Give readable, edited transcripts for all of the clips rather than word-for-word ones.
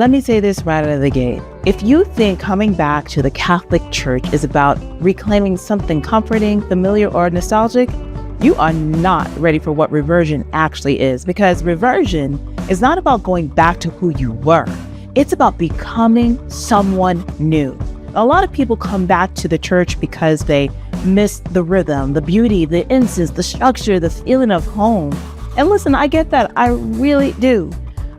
Let me say this right out of the gate. If you think coming back to the Catholic Church is about reclaiming something comforting, familiar, or nostalgic, you are not ready for what reversion actually is, because reversion is not about going back to who you were. It's about becoming someone new. A lot of people come back to the church because they miss the rhythm, the beauty, the incense, the structure, the feeling of home. And listen, I get that. I really do.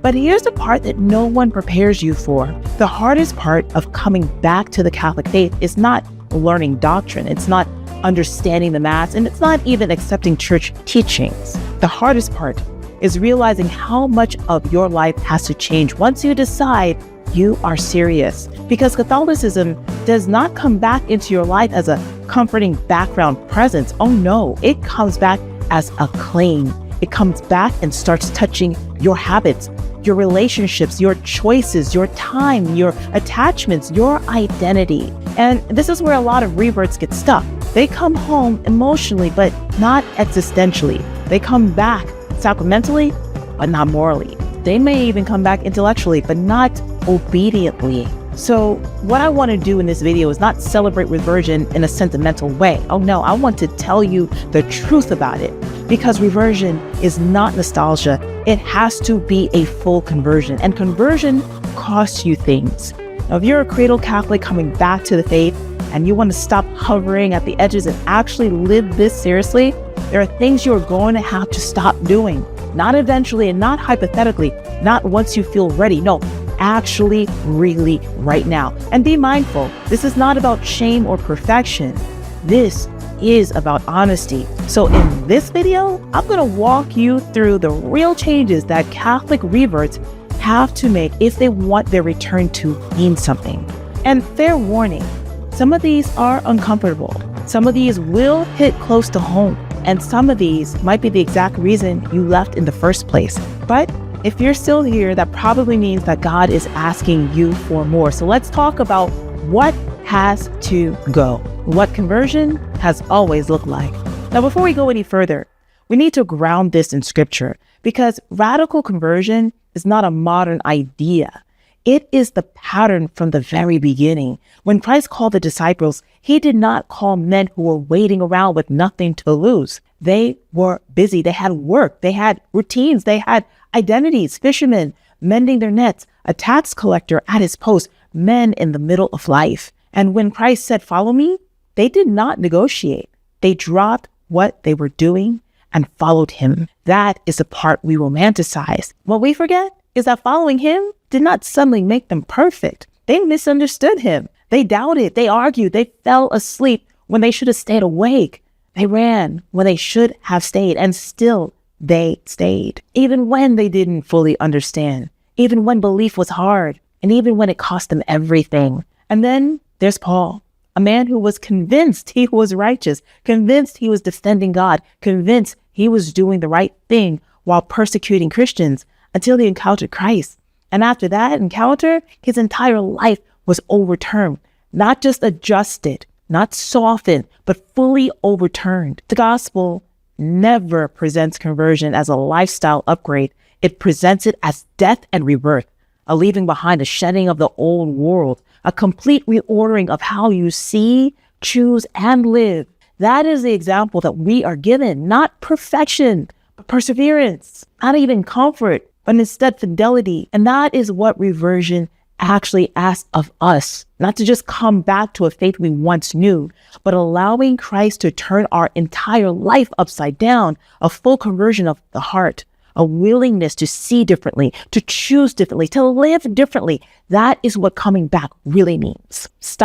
But here's the part that no one prepares you for. The hardest part of coming back to the Catholic faith is not learning doctrine. It's not understanding the Mass, and it's not even accepting church teachings. The hardest part is realizing how much of your life has to change once you decide you are serious. Because Catholicism does not come back into your life as a comforting background presence. Oh no, it comes back as a claim. It comes back and starts touching your habits, your relationships, your choices, your time, your attachments, your identity. And this is where a lot of reverts get stuck. They come home emotionally, but not existentially. They come back sacramentally, but not morally. They may even come back intellectually, but not obediently. So what I want to do in this video is not celebrate reversion in a sentimental way. Oh no, I want to tell you the truth about it, because reversion is not nostalgia. It has to be a full conversion, and conversion costs you things. Now, if you're a cradle Catholic coming back to the faith and you want to stop hovering at the edges and actually live this seriously, there are things you're going to have to stop doing. Not eventually and not hypothetically, not once you feel ready. No, actually, really right now. And be mindful, this is not about shame or perfection. This is about honesty. So in this video, I'm going to walk you through the real changes that Catholic reverts have to make if they want their return to mean something. And fair warning, some of these are uncomfortable. Some of these will hit close to home. And some of these might be the exact reason you left in the first place. But if you're still here, that probably means that God is asking you for more. So let's talk about what has to go, what conversion has always looked like. Now, before we go any further, we need to ground this in scripture, because radical conversion is not a modern idea. It is the pattern from the very beginning. When Christ called the disciples, he did not call men who were waiting around with nothing to lose. They were busy. They had work. They had routines. They had identities, fishermen mending their nets, a tax collector at his post, men in the middle of life. And when Christ said, "Follow me," they did not negotiate. They dropped what they were doing and followed him. That is the part we romanticize. What we forget is that following him did not suddenly make them perfect. They misunderstood him. They doubted. They argued. They fell asleep when they should have stayed awake. They ran when they should have stayed, and still they stayed. Even when they didn't fully understand, even when belief was hard, and even when it cost them everything. And then there's Paul, a man who was convinced he was righteous, convinced he was defending God, convinced he was doing the right thing while persecuting Christians, until he encountered Christ. And after that encounter, his entire life was overturned, not just adjusted, not softened, but fully overturned. The gospel never presents conversion as a lifestyle upgrade. It presents it as death and rebirth, a leaving behind, a shedding of the old world, a complete reordering of how you see, choose, and live. That is the example that we are given, not perfection, but perseverance, not even comfort, but instead fidelity. And that is what reversion actually asks of us, not to just come back to a faith we once knew, but allowing Christ to turn our entire life upside down, a full conversion of the heart, a willingness to see differently, to choose differently, to live differently. That is what coming back really means. Stop